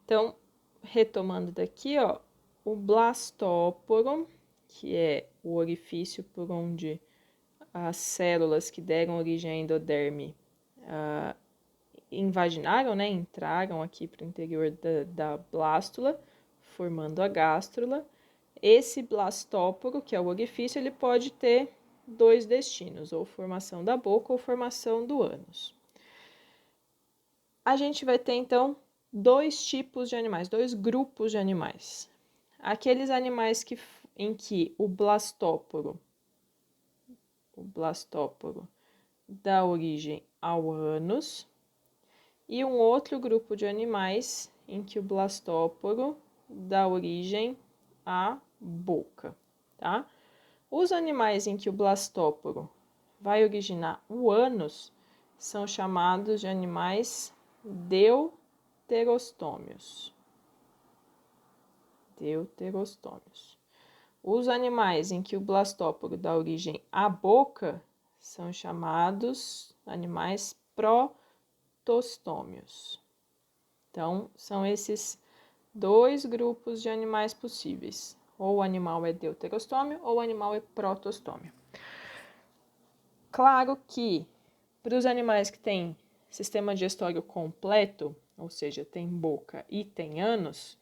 Então, retomando daqui, ó, o blastóporo, que é o orifício por onde as células que deram origem à endoderme invaginaram, né, entraram aqui para o interior da blástula, formando a gástrula. Esse blastóporo, que é o orifício, ele pode ter dois destinos, ou formação da boca ou formação do ânus. A gente vai ter, então, dois tipos de animais, dois grupos de animais. Aqueles animais em que o blastóporo dá origem ao ânus, e um outro grupo de animais em que o blastóporo dá origem à boca, tá? Os animais em que o blastóporo vai originar o ânus são chamados de animais deuterostômios. Os animais em que o blastóporo dá origem à boca são chamados animais protostômios. Então, são esses dois grupos de animais possíveis. Ou o animal é deuterostômio ou o animal é protostômio. Claro que para os animais que têm sistema digestório completo, ou seja, tem boca e tem ânus,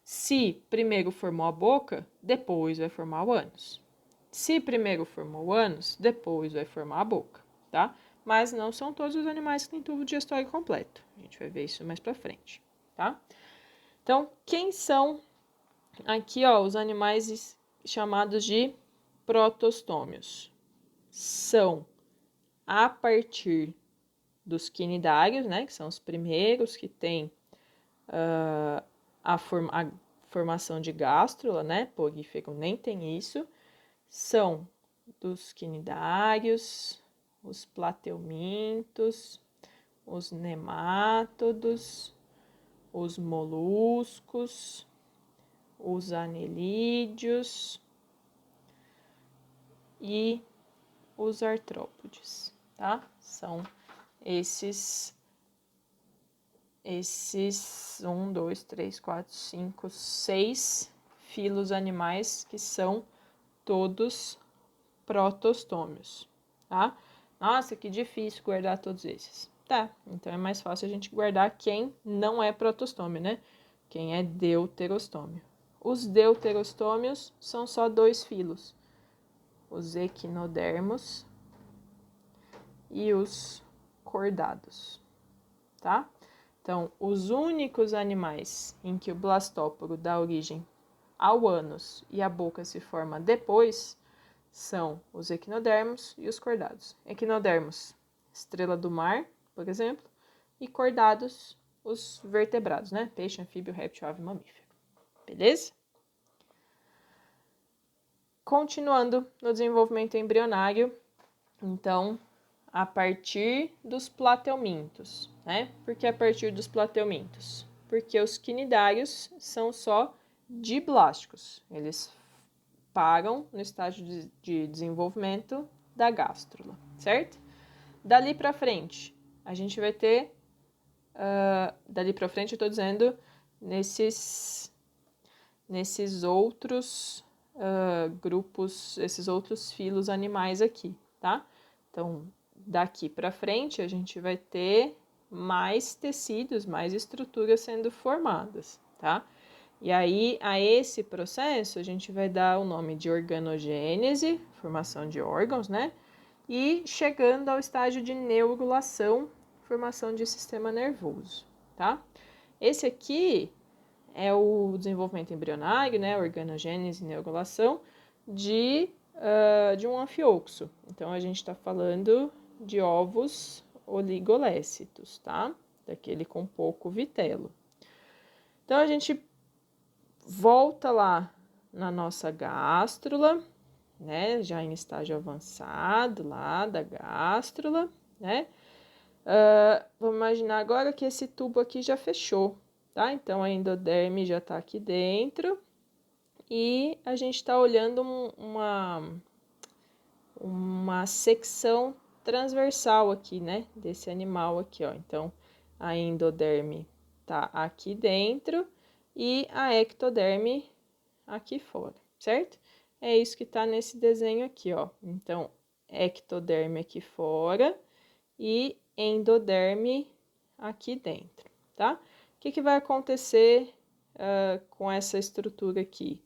se primeiro formou a boca, depois vai formar o ânus. Se primeiro formou o ânus, depois vai formar a boca, tá? Mas não são todos os animais que têm tubo digestório completo. A gente vai ver isso mais pra frente, tá? Então, quem são aqui, ó, os animais chamados de protostômios? São a partir dos quinidários, né, que são os primeiros que têm a formação de gástrula, né, porífero nem tem isso, são dos quinidários, os plateumintos, os nemátodos, os moluscos, os anelídeos e os artrópodes, tá? São esses 1, 2, 3, 4, 5, 6 filos animais que são todos protostômios, tá? Nossa, que difícil guardar todos esses. Tá, então é mais fácil a gente guardar quem não é protostômio, né? Quem é deuterostômio. Os deuterostômios são só dois filos, os equinodermos e os cordados, tá? Então, os únicos animais em que o blastóporo dá origem ao ânus e a boca se forma depois são os equinodermos e os cordados. Equinodermos, estrela do mar, por exemplo, e cordados, os vertebrados, né? Peixe, anfíbio, réptil, ave, mamífero. Beleza? Continuando no desenvolvimento embrionário, então, a partir dos plateumintos, né? Por que a partir dos plateumintos? Porque os quinidários são só diblásticos, eles param no estágio de desenvolvimento da gástrula, certo? Dali para frente, a gente vai ter, dali para frente eu estou dizendo, nesses outros grupos, esses outros filos animais aqui, tá? Então, daqui para frente, a gente vai ter mais tecidos, mais estruturas sendo formadas, tá? E aí, a esse processo, a gente vai dar o nome de organogênese, formação de órgãos, né? E chegando ao estágio de neurulação, formação de sistema nervoso, tá? Esse aqui é o desenvolvimento embrionário, né? Organogênese e neurulação de um anfioxo. Então, a gente está falando de ovos oligolécitos, tá? Daquele com pouco vitelo. Então, a gente volta lá na nossa gástrula, né? Já em estágio avançado lá da gástrula, né? Vamos imaginar agora que esse tubo aqui já fechou, tá? Então, a endoderme já está aqui dentro e a gente está olhando uma secção transversal aqui, né? Desse animal aqui, ó. Então, a endoderme tá aqui dentro e a ectoderme aqui fora, certo? É isso que tá nesse desenho aqui, ó. Então, ectoderme aqui fora e endoderme aqui dentro, tá? O que vai acontecer com essa estrutura aqui?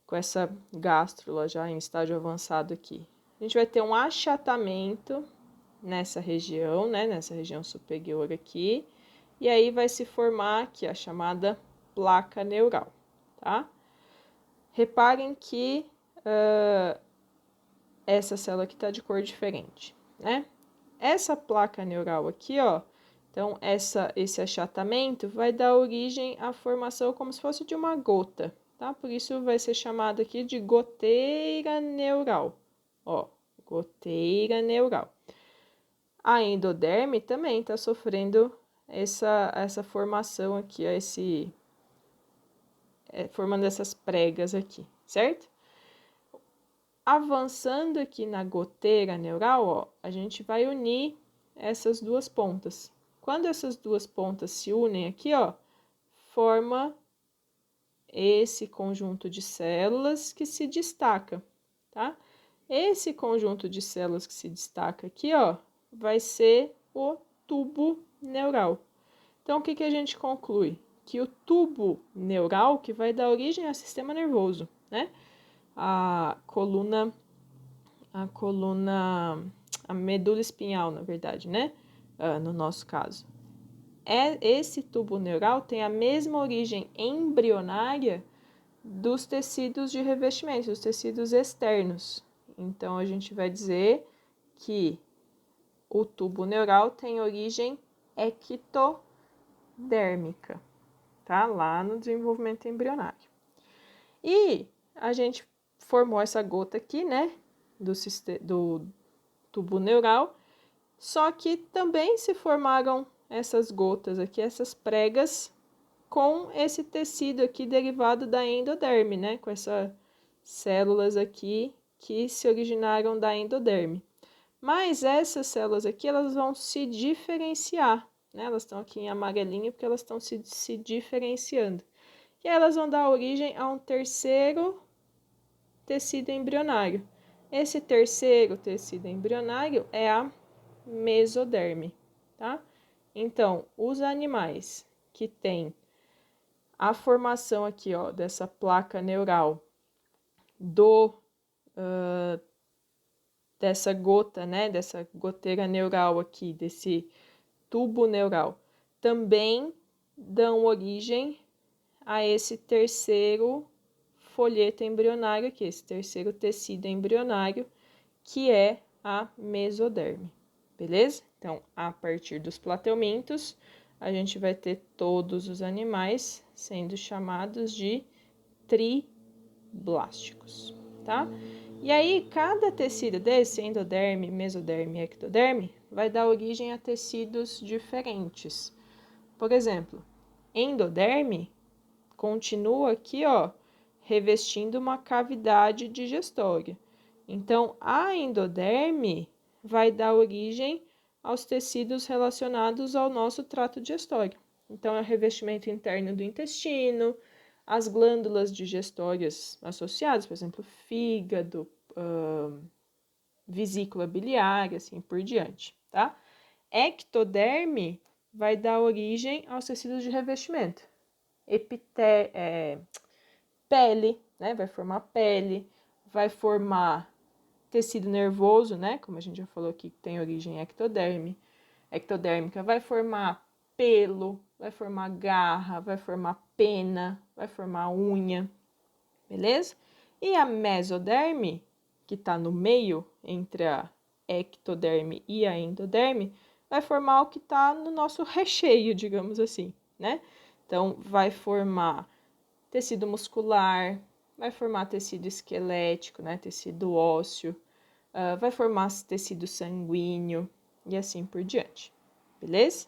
Com essa gástrula já em estágio avançado aqui? A gente vai ter um achatamento nessa região, né? Nessa região superior aqui. E aí vai se formar aqui a chamada placa neural, tá? Reparem que essa célula aqui tá de cor diferente, né? Essa placa neural aqui, ó, então esse achatamento vai dar origem à formação como se fosse de uma gota, tá? Por isso vai ser chamado aqui de goteira neural, ó, goteira neural. A endoderme também está sofrendo essa formação aqui, ó, formando essas pregas aqui, certo? Avançando aqui na goteira neural, ó, a gente vai unir essas duas pontas. Quando essas duas pontas se unem aqui, ó, forma esse conjunto de células que se destaca, tá? Esse conjunto de células que se destaca aqui, ó, vai ser o tubo neural. Então, o que a gente conclui? Que o tubo neural que vai dar origem ao sistema nervoso, né? A medula espinhal, na verdade, né? No nosso caso. Esse tubo neural tem a mesma origem embrionária dos tecidos de revestimento, dos tecidos externos. Então, a gente vai dizer que o tubo neural tem origem ectodérmica, tá? Lá no desenvolvimento embrionário. E a gente formou essa gota aqui, né? Do tubo neural, só que também se formaram essas gotas aqui, essas pregas, com esse tecido aqui derivado da endoderme, né? Com essas células aqui que se originaram da endoderme. Mas essas células aqui, elas vão se diferenciar, né? Elas estão aqui em amarelinho porque elas estão se diferenciando. E elas vão dar origem a um terceiro tecido embrionário. Esse terceiro tecido embrionário é a mesoderme, tá? Então, os animais que têm a formação aqui, ó, dessa placa neural dessa gota, né, dessa goteira neural aqui, desse tubo neural, também dão origem a esse terceiro folheto embrionário aqui, esse terceiro tecido embrionário, que é a mesoderme, beleza? Então, a partir dos plateumintos, a gente vai ter todos os animais sendo chamados de triblásticos, tá? E aí, cada tecido desse, endoderme, mesoderme e ectoderme, vai dar origem a tecidos diferentes. Por exemplo, endoderme continua aqui, ó, revestindo uma cavidade digestória. Então, a endoderme vai dar origem aos tecidos relacionados ao nosso trato digestório. Então, é o revestimento interno do intestino, as glândulas digestórias associadas, por exemplo, fígado, vesícula biliar, assim por diante, tá? Ectoderme vai dar origem aos tecidos de revestimento. Pele, né? Vai formar pele, vai formar tecido nervoso, né? Como a gente já falou aqui, que tem origem ectodérmica, vai formar pelo, vai formar garra, vai formar pena, vai formar unha, beleza? E a mesoderme, que está no meio entre a ectoderme e a endoderme, vai formar o que está no nosso recheio, digamos assim, né? Então, vai formar tecido muscular, vai formar tecido esquelético, né? Tecido ósseo, vai formar tecido sanguíneo e assim por diante, beleza?